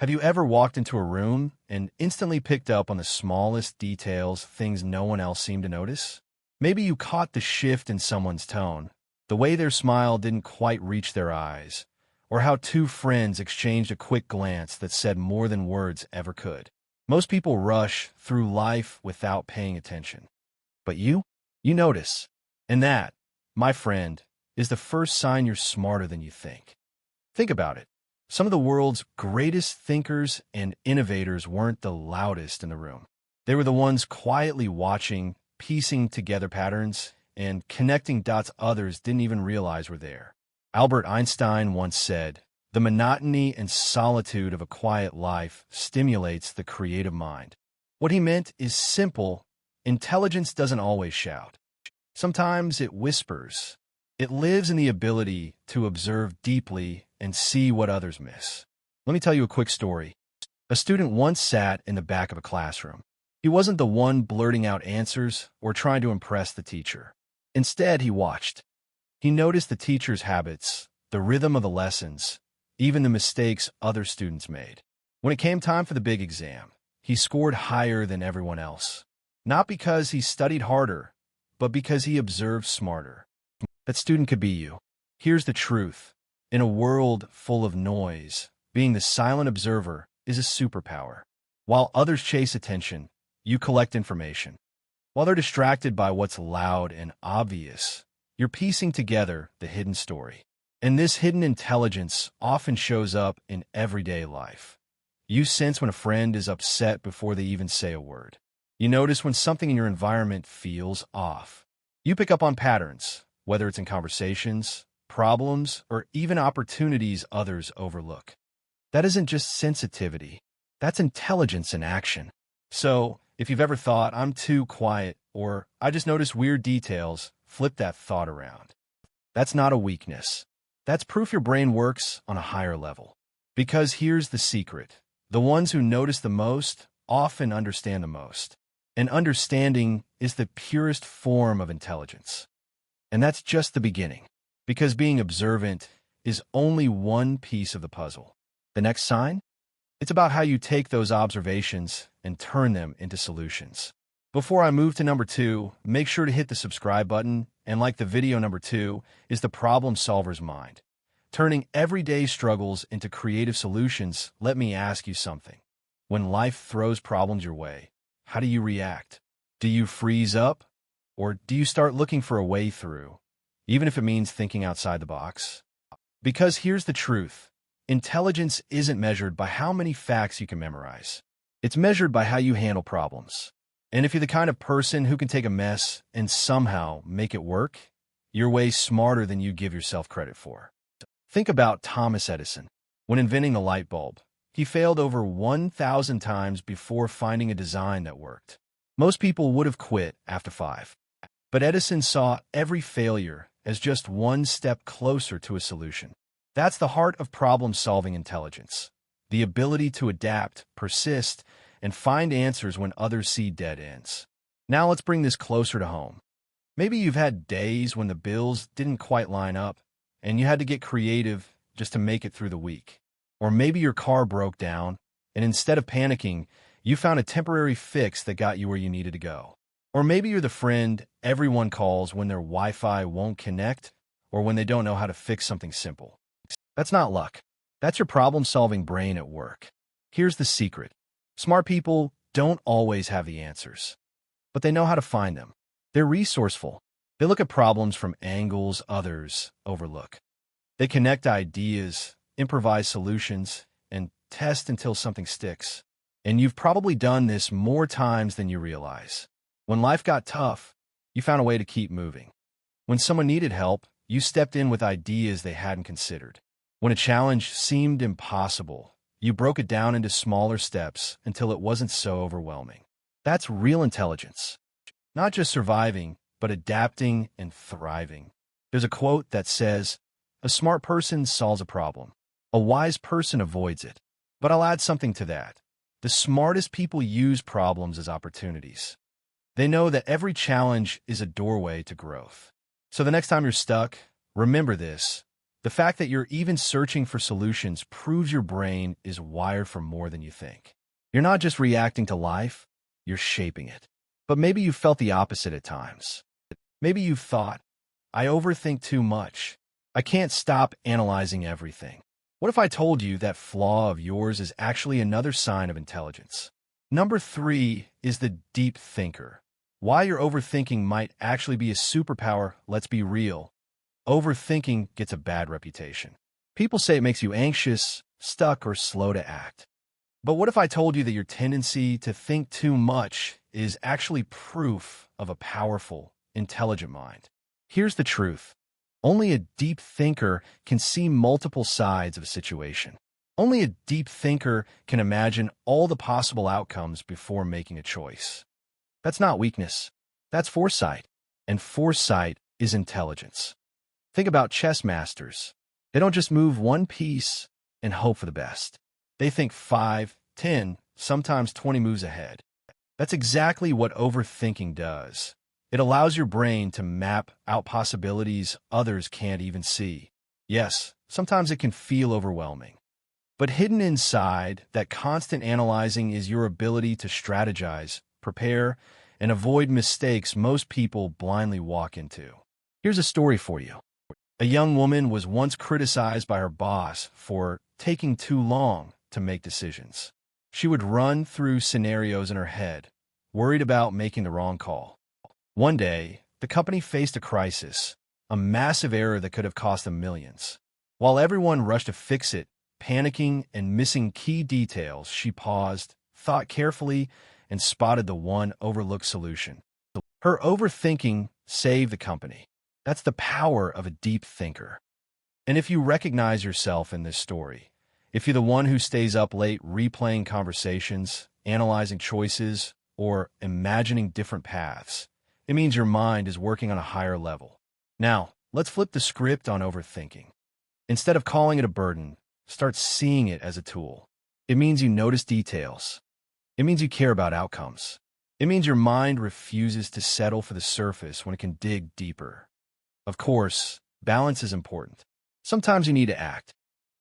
Have you ever walked into a room and instantly picked up on the smallest details, things no one else seemed to notice? Maybe you caught the shift in someone's tone, the way their smile didn't quite reach their eyes, or how two friends exchanged a quick glance that said more than words ever could. Most people rush through life without paying attention. But you notice. And that, my friend, is the first sign you're smarter than you think. Think about it. Some of the world's greatest thinkers and innovators weren't the loudest in the room. They were the ones quietly watching, piecing together patterns, and connecting dots others didn't even realize were there. Albert Einstein once said, "The monotony and solitude of a quiet life stimulates the creative mind." What he meant is simple. Intelligence doesn't always shout. Sometimes it whispers. It lives in the ability to observe deeply and see what others miss. Let me tell you a quick story. A student once sat in the back of a classroom. He wasn't the one blurting out answers or trying to impress the teacher. Instead, he watched. He noticed the teacher's habits, the rhythm of the lessons, even the mistakes other students made. When it came time for the big exam, he scored higher than everyone else. Not because he studied harder, but because he observed smarter. That student could be you. Here's the truth. In a world full of noise, being the silent observer is a superpower. While others chase attention, you collect information. While they're distracted by what's loud and obvious, you're piecing together the hidden story. And this hidden intelligence often shows up in everyday life. You sense when a friend is upset before they even say a word. You notice when something in your environment feels off. You pick up on patterns, whether it's in conversations, problems, or even opportunities others overlook. That isn't just sensitivity. That's intelligence in action. So, if you've ever thought, "I'm too quiet," or "I just notice weird details," flip that thought around. That's not a weakness. That's proof your brain works on a higher level. Because here's the secret. The ones who notice the most often understand the most. And understanding is the purest form of intelligence. And that's just the beginning. Because being observant is only one piece of the puzzle. The next sign? It's about how you take those observations and turn them into solutions. Before I move to number 2, make sure to hit the subscribe button, and like the video, number 2 is the problem solver's mind. Turning everyday struggles into creative solutions. Let me ask you something. When life throws problems your way, how do you react? Do you freeze up? Or do you start looking for a way through, even if it means thinking outside the box? Because here's the truth. Intelligence isn't measured by how many facts you can memorize. It's measured by how you handle problems. And if you're the kind of person who can take a mess and somehow make it work, you're way smarter than you give yourself credit for. Think about Thomas Edison. When inventing the light bulb, he failed over 1,000 times before finding a design that worked. Most people would have quit after 5. But Edison saw every failure as just one step closer to a solution. That's the heart of problem-solving intelligence. The ability to adapt, persist, and find answers when others see dead ends. Now let's bring this closer to home. Maybe you've had days when the bills didn't quite line up, and you had to get creative just to make it through the week. Or maybe your car broke down, and instead of panicking, you found a temporary fix that got you where you needed to go. Or maybe you're the friend everyone calls when their Wi-Fi won't connect, or when they don't know how to fix something simple. That's not luck. That's your problem-solving brain at work. Here's the secret. Smart people don't always have the answers, but they know how to find them. They're resourceful. They look at problems from angles others overlook. They connect ideas, improvise solutions, and test until something sticks. And you've probably done this more times than you realize. When life got tough, you found a way to keep moving. When someone needed help, you stepped in with ideas they hadn't considered. When a challenge seemed impossible, you broke it down into smaller steps until it wasn't so overwhelming. That's real intelligence. Not just surviving, but adapting and thriving. There's a quote that says, "A smart person solves a problem. A wise person avoids it." But I'll add something to that. The smartest people use problems as opportunities. They know that every challenge is a doorway to growth. So the next time you're stuck, remember this. The fact that you're even searching for solutions proves your brain is wired for more than you think. You're not just reacting to life, you're shaping it. But maybe you've felt the opposite at times. Maybe you've thought, I overthink too much. I can't stop analyzing everything. What if I told you that flaw of yours is actually another sign of intelligence? Number 3 is the deep thinker. Why your overthinking might actually be a superpower, let's be real. Overthinking gets a bad reputation. People say it makes you anxious, stuck, or slow to act. But what if I told you that your tendency to think too much is actually proof of a powerful, intelligent mind? Here's the truth. Only a deep thinker can see multiple sides of a situation. Only a deep thinker can imagine all the possible outcomes before making a choice. That's not weakness. That's foresight. And foresight is intelligence. Think about chess masters. They don't just move one piece and hope for the best. They think 5, 10, sometimes 20 moves ahead. That's exactly what overthinking does. It allows your brain to map out possibilities others can't even see. Yes, sometimes it can feel overwhelming. But hidden inside that constant analyzing is your ability to strategize, prepare, and avoid mistakes most people blindly walk into. Here's a story for you. A young woman was once criticized by her boss for taking too long to make decisions. She would run through scenarios in her head, worried about making the wrong call. One day, the company faced a crisis, a massive error that could have cost them millions. While everyone rushed to fix it, panicking and missing key details, she paused, thought carefully, and spotted the one overlooked solution. Her overthinking saved the company. That's the power of a deep thinker. And if you recognize yourself in this story, if you're the one who stays up late replaying conversations, analyzing choices, or imagining different paths, it means your mind is working on a higher level. Now, let's flip the script on overthinking. Instead of calling it a burden, start seeing it as a tool. It means you notice details. It means you care about outcomes. It means your mind refuses to settle for the surface when it can dig deeper. Of course, balance is important. Sometimes you need to act.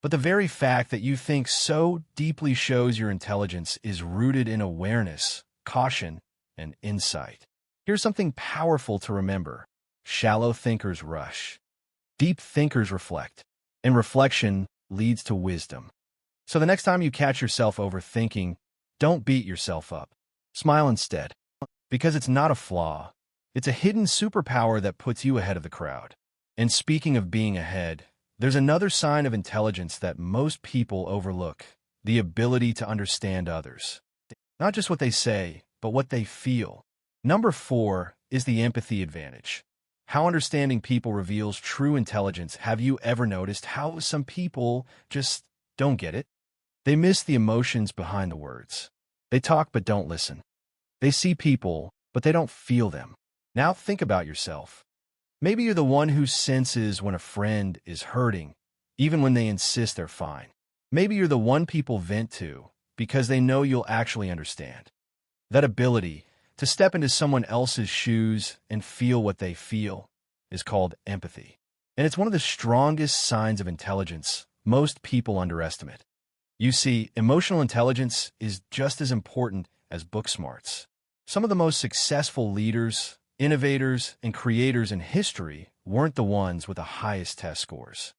But the very fact that you think so deeply shows your intelligence is rooted in awareness, caution, and insight. Here's something powerful to remember. Shallow thinkers rush. Deep thinkers reflect. And reflection leads to wisdom. So the next time you catch yourself overthinking, don't beat yourself up. Smile instead. Because it's not a flaw. It's a hidden superpower that puts you ahead of the crowd. And speaking of being ahead, there's another sign of intelligence that most people overlook: the ability to understand others. Not just what they say, but what they feel. Number 4 is the empathy advantage. How understanding people reveals true intelligence. Have you ever noticed how some people just don't get it? They miss the emotions behind the words. They talk but don't listen. They see people, but they don't feel them. Now think about yourself. Maybe you're the one who senses when a friend is hurting, even when they insist they're fine. Maybe you're the one people vent to because they know you'll actually understand. That ability to step into someone else's shoes and feel what they feel is called empathy. And it's one of the strongest signs of intelligence most people underestimate. You see, emotional intelligence is just as important as book smarts. Some of the most successful leaders, innovators, and creators in history weren't the ones with the highest test scores.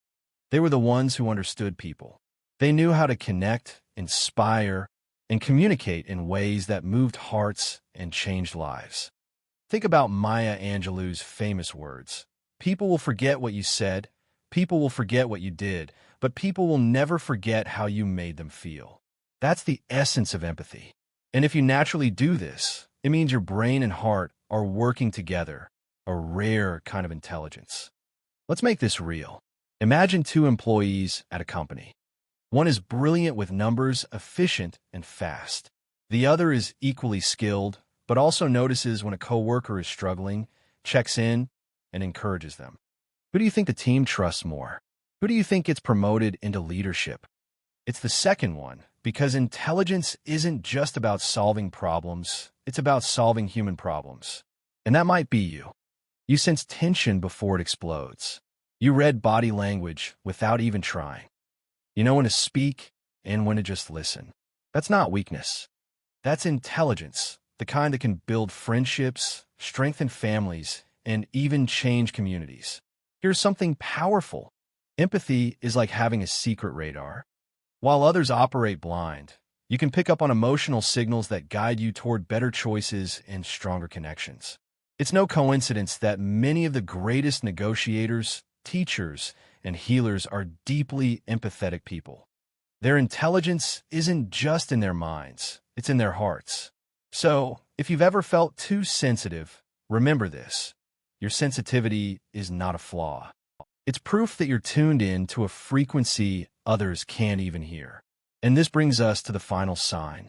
They were the ones who understood people. They knew how to connect, inspire, and communicate in ways that moved hearts and changed lives. Think about Maya Angelou's famous words. People will forget what you said, people will forget what you did, but people will never forget how you made them feel. That's the essence of empathy. And if you naturally do this, it means your brain and heart are working together, a rare kind of intelligence. Let's make this real. Imagine 2 employees at a company. One is brilliant with numbers, efficient, and fast. The other is equally skilled, but also notices when a coworker is struggling, checks in, and encourages them. Who do you think the team trusts more? Who do you think gets promoted into leadership? It's the second one, because intelligence isn't just about solving problems, it's about solving human problems. And that might be you. You sense tension before it explodes. You read body language without even trying. You know when to speak and when to just listen. That's not weakness. That's intelligence, the kind that can build friendships, strengthen families, and even change communities. Here's something powerful. Empathy is like having a secret radar. While others operate blind, you can pick up on emotional signals that guide you toward better choices and stronger connections. It's no coincidence that many of the greatest negotiators, teachers, and healers are deeply empathetic people. Their intelligence isn't just in their minds, it's in their hearts. So, if you've ever felt too sensitive, remember this. Your sensitivity is not a flaw. It's proof that you're tuned in to a frequency others can't even hear. And this brings us to the final sign.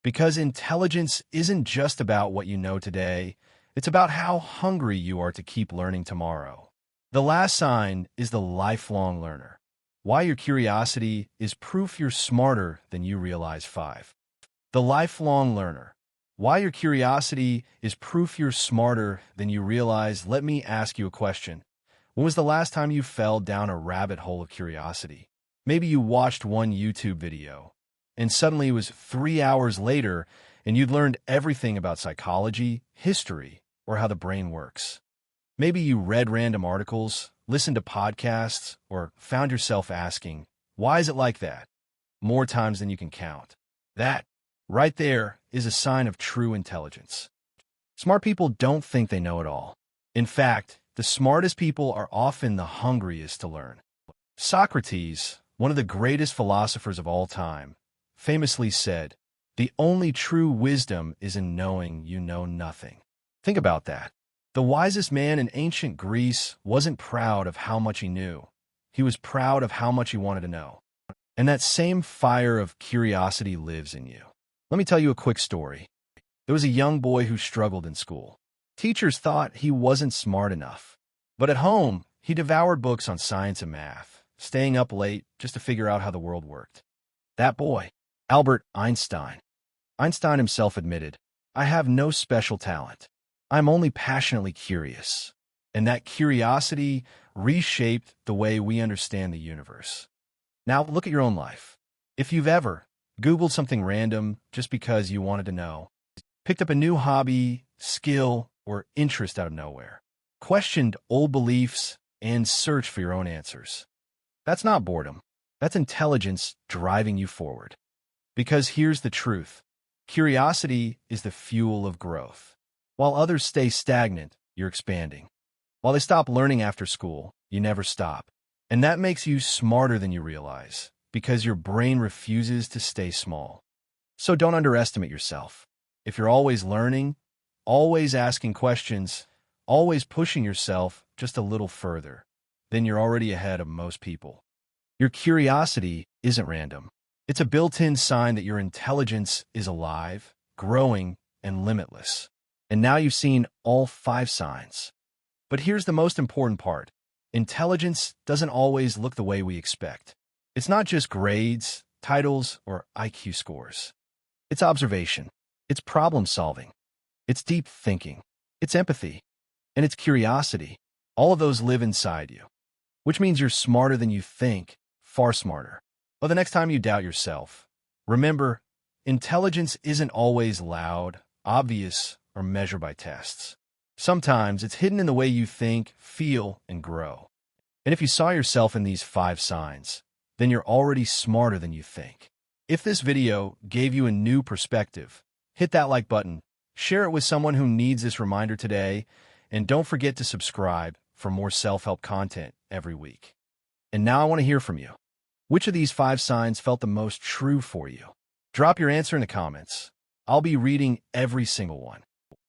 Because intelligence isn't just about what you know today, it's about how hungry you are to keep learning tomorrow. The last sign is the lifelong learner. Why your curiosity is proof you're smarter than you realize. 5. The lifelong learner. Why your curiosity is proof you're smarter than you realize. Let me ask you a question. When was the last time you fell down a rabbit hole of curiosity? Maybe you watched one YouTube video, and suddenly it was 3 hours later, and you'd learned everything about psychology, history, or how the brain works. Maybe you read random articles, listened to podcasts, or found yourself asking, why is it like that? More times than you can count. That, right there, is a sign of true intelligence. Smart people don't think they know it all. In fact, the smartest people are often the hungriest to learn. Socrates, one of the greatest philosophers of all time, famously said, "The only true wisdom is in knowing you know nothing." Think about that. The wisest man in ancient Greece wasn't proud of how much he knew. He was proud of how much he wanted to know. And that same fire of curiosity lives in you. Let me tell you a quick story. There was a young boy who struggled in school. Teachers thought he wasn't smart enough. But at home, he devoured books on science and math, staying up late just to figure out how the world worked. That boy, Albert Einstein. Einstein himself admitted, "I have no special talent. I'm only passionately curious." And that curiosity reshaped the way we understand the universe. Now look at your own life. If you've ever Googled something random just because you wanted to know, picked up a new hobby, skill, or interest out of nowhere, questioned old beliefs, and searched for your own answers, that's not boredom. That's intelligence driving you forward. Because here's the truth. Curiosity is the fuel of growth. While others stay stagnant, you're expanding. While they stop learning after school, you never stop. And that makes you smarter than you realize, because your brain refuses to stay small. So don't underestimate yourself. If you're always learning, always asking questions, always pushing yourself just a little further, then you're already ahead of most people. Your curiosity isn't random. It's a built-in sign that your intelligence is alive, growing, and limitless. And now you've seen all 5 signs. But here's the most important part. Intelligence doesn't always look the way we expect. It's not just grades, titles, or IQ scores. It's observation. It's problem solving. It's deep thinking. It's empathy. And it's curiosity. All of those live inside you. Which means you're smarter than you think, far smarter. Well, the next time you doubt yourself, remember, intelligence isn't always loud, obvious, or measured by tests. Sometimes it's hidden in the way you think, feel, and grow. And if you saw yourself in these 5 signs, then you're already smarter than you think. If this video gave you a new perspective, hit that like button, share it with someone who needs this reminder today, and don't forget to subscribe for more self-help content every week. And now I want to hear from you. Which of these 5 signs felt the most true for you? Drop your answer in the comments. I'll be reading every single one.